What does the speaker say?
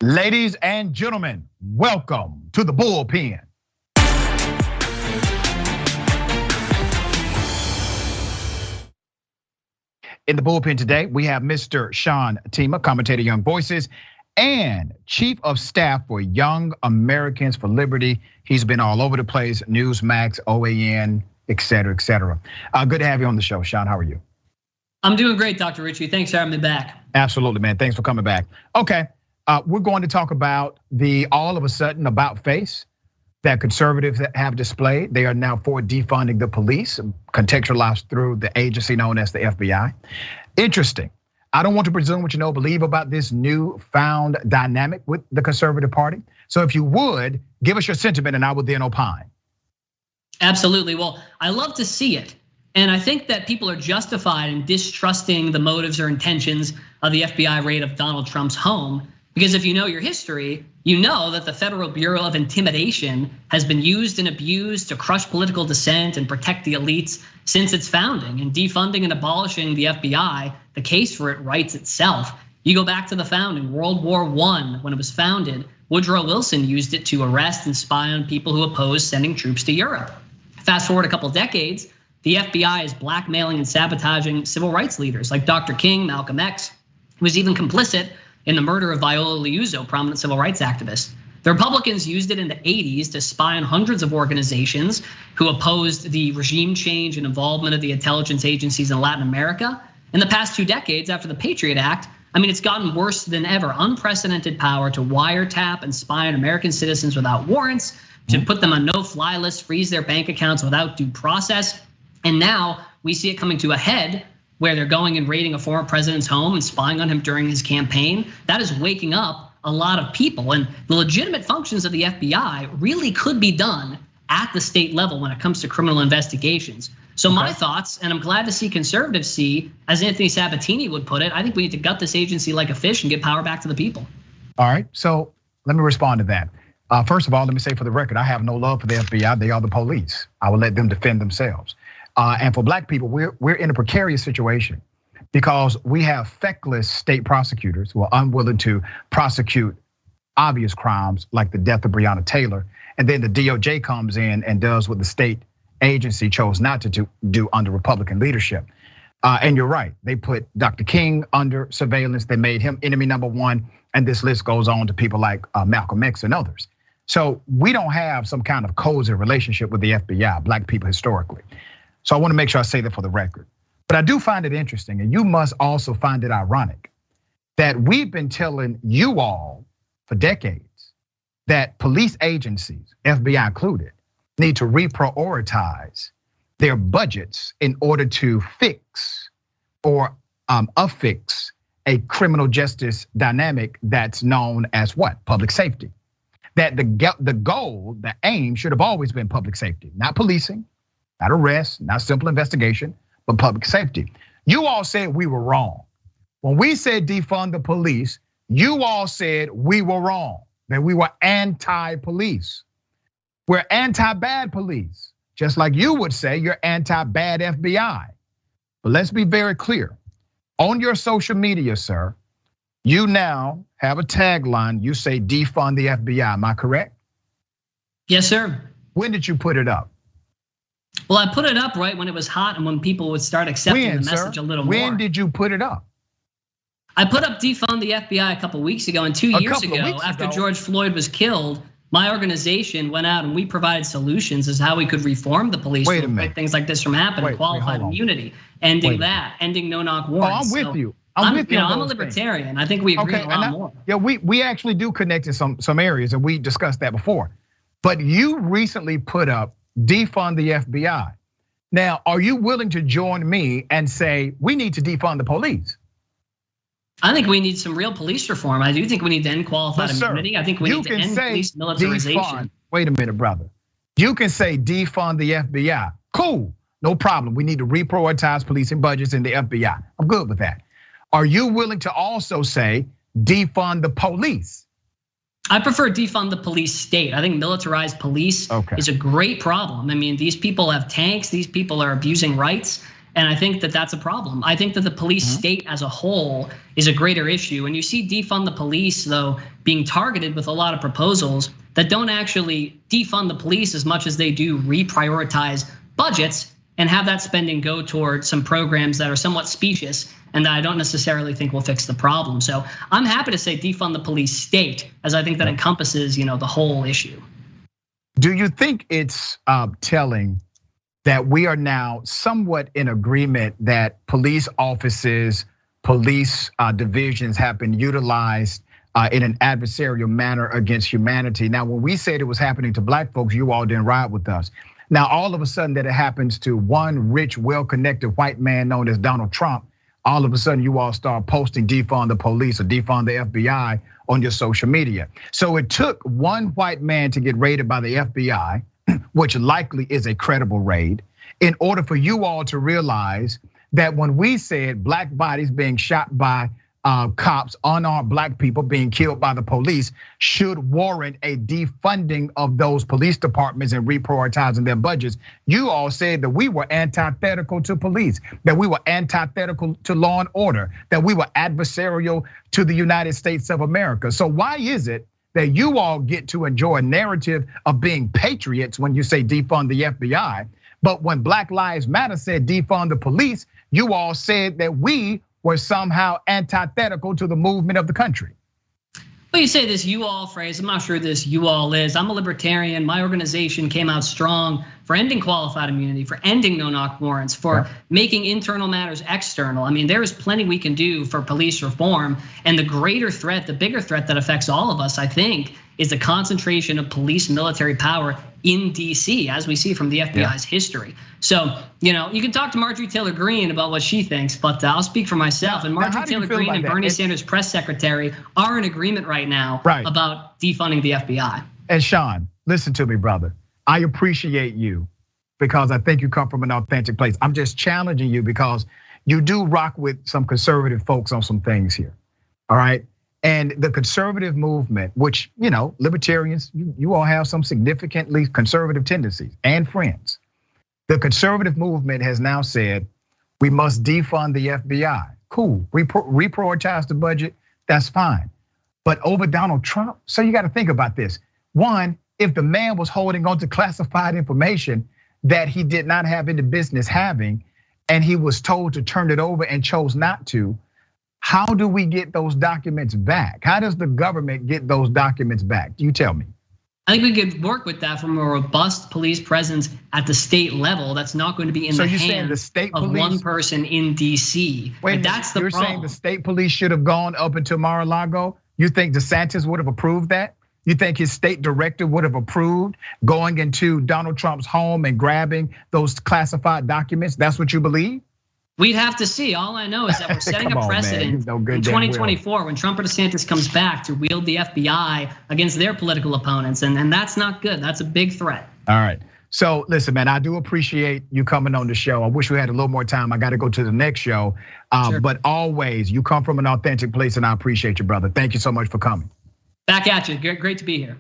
Ladies and gentlemen, welcome to the Bullpen. In the Bullpen today, we have Mr. Sean Themea, commentator Young Voices, and Chief of Staff for Young Americans for Liberty. He's been all over the place, Newsmax, OAN, et cetera, et cetera. Good to have you on the show, Sean. How are you? I'm doing great, Dr. Richey. Thanks for having me back. Absolutely, man. Thanks for coming back. Okay. We're going to talk about the all of a sudden about face that conservatives have displayed. They are now for defunding the police, contextualized through the agency known as the FBI. Interesting. I don't want to presume what you know, believe about this newfound dynamic with the conservative party. So if you would, give us your sentiment and I will then opine. Absolutely. Well, I love to see it. And I think that people are justified in distrusting the motives or intentions of the FBI raid of Donald Trump's home. Because if you know your history, you know that the Federal Bureau of Intimidation has been used and abused to crush political dissent and protect the elites since its founding. And defunding and abolishing the FBI, the case for it writes itself. You go back to the founding, World War I, when it was founded, Woodrow Wilson used it to arrest and spy on people who opposed sending troops to Europe. Fast forward a couple decades, the FBI is blackmailing and sabotaging civil rights leaders like Dr. King, Malcolm X, who was even complicit in the murder of Viola Liuzzo, prominent civil rights activist. The Republicans used it in the 80s to spy on hundreds of organizations who opposed the regime change and involvement of the intelligence agencies in Latin America. In the past 2 decades after the Patriot Act, I mean, it's gotten worse than ever. Unprecedented power to wiretap and spy on American citizens without warrants, to put them on no-fly lists, freeze their bank accounts without due process. And now we see it coming to a head where they're going and raiding a former president's home and spying on him during his campaign. That is waking up a lot of people. And the legitimate functions of the FBI really could be done at the state level when it comes to criminal investigations. So my thoughts, and I'm glad to see conservatives see, as Anthony Sabatini would put it, I think we need to gut this agency like a fish and give power back to the people. All right, so let me respond to that. First of all, let me say for the record, I have no love for the FBI. They are the police. I will let them defend themselves. And for black people, we're in a precarious situation because we have feckless state prosecutors who are unwilling to prosecute obvious crimes like the death of Breonna Taylor. And then the DOJ comes in and does what the state agency chose not to do under Republican leadership. And you're right, they put Dr. King under surveillance. They made him enemy number one. And this list goes on to people like Malcolm X and others. So we don't have some kind of cozy relationship with the FBI, black people historically. So I want to make sure I say that for the record. But I do find it interesting, and you must also find it ironic, that we've been telling you all for decades that police agencies, FBI included, need to reprioritize their budgets in order to fix or affix a criminal justice dynamic that's known as what? Public safety. That the goal, the aim should have always been public safety, not policing, not arrest, not simple investigation, but public safety. You all said we were wrong. When we said defund the police, you all said we were wrong, that we were anti-police. We're anti-bad police, just like you would say you're anti-bad FBI. But let's be very clear. On your social media, sir, you now have a tagline, you say defund the FBI, am I correct? Yes, sir. When did you put it up? Well, I put it up right when it was hot and when people would start accepting the message a little more. When did you put it up? I put up defund the FBI a couple weeks ago, and 2 years ago, after George Floyd was killed, my organization went out and we provided solutions as how we could reform the police to prevent things like this from happening, qualified immunity, ending that, ending no-knock warrants. I'm with you. I'm with you. I'm a libertarian. I think we agree on a lot more. Yeah, we actually do connect in some areas, and we discussed that before. But you recently put up defund the FBI. Now, are you willing to join me and say we need to defund the police? I think we need some real police reform. I do think we need to end qualified immunity. I think we need to end police militarization. Wait a minute, brother. You can say defund the FBI. Cool, no problem. We need to reprioritize policing budgets in the FBI. I'm good with that. Are you willing to also say defund the police? I prefer defund the police state. I think militarized police is a great problem. I mean, these people have tanks. These people are abusing rights. And I think that that's a problem. I think that the police state as a whole is a greater issue. And you see defund the police, though, being targeted with a lot of proposals that don't actually defund the police as much as they do reprioritize budgets and have that spending go toward some programs that are somewhat specious and that I don't necessarily think will fix the problem. So I'm happy to say defund the police state, as I think that encompasses, the whole issue. Do you think it's telling that we are now somewhat in agreement that police offices, police divisions have been utilized in an adversarial manner against humanity? Now, when we said it was happening to black folks, you all didn't ride with us. Now, all of a sudden that it happens to one rich, well-connected white man known as Donald Trump, all of a sudden you all start posting defund the police or defund the FBI on your social media. So it took one white man to get raided by the FBI, which likely is a credible raid, in order for you all to realize that when we said black bodies being shot by cops, unarmed black people being killed by the police should warrant a defunding of those police departments and reprioritizing their budgets. You all said that we were antithetical to police, that we were antithetical to law and order, that we were adversarial to the United States of America. So why is it that you all get to enjoy a narrative of being patriots when you say defund the FBI, but when Black Lives Matter said defund the police, you all said that we were somehow antithetical to the movement of the country? Well, you say this "you all" phrase. I'm not sure this "you all" is. I'm a libertarian. My organization came out strong for ending qualified immunity, for ending no-knock warrants, for making internal matters external. I mean, there is plenty we can do for police reform. And the greater threat, the bigger threat that affects all of us, I think, is the concentration of police military power in DC, as we see from the FBI's history. So, you can talk to Marjorie Taylor Greene about what she thinks, but I'll speak for myself. And Marjorie Taylor Greene and Bernie Sanders' press secretary are in agreement right now about defunding the FBI. And Sean, listen to me, brother. I appreciate you because I think you come from an authentic place. I'm just challenging you because you do rock with some conservative folks on some things here, all right? And the conservative movement, which, libertarians, you all have some significantly conservative tendencies and friends. The conservative movement has now said, we must defund the FBI. Cool, reprioritize the budget, that's fine. But over Donald Trump, so you gotta think about this. One, if the man was holding on to classified information that he did not have any business having, and he was told to turn it over and chose not to, how do we get those documents back? How does the government get those documents back? You tell me. I think we could work with that from a robust police presence at the state level. That's not going to be in the hands of one person in DC. Wait, that's the problem. You're saying the state police should have gone up into Mar-a-Lago? You think DeSantis would have approved that? You think his state director would have approved going into Donald Trump's home and grabbing those classified documents? That's what you believe? We'd have to see. All I know is that we're setting a precedent in 2024 when Trump or DeSantis comes back to wield the FBI against their political opponents. And that's not good. That's a big threat. All right. So listen, man, I do appreciate you coming on the show. I wish we had a little more time. I got to go to the next show. Sure. But always, you come from an authentic place and I appreciate you, brother. Thank you so much for coming. Back at you. Great to be here.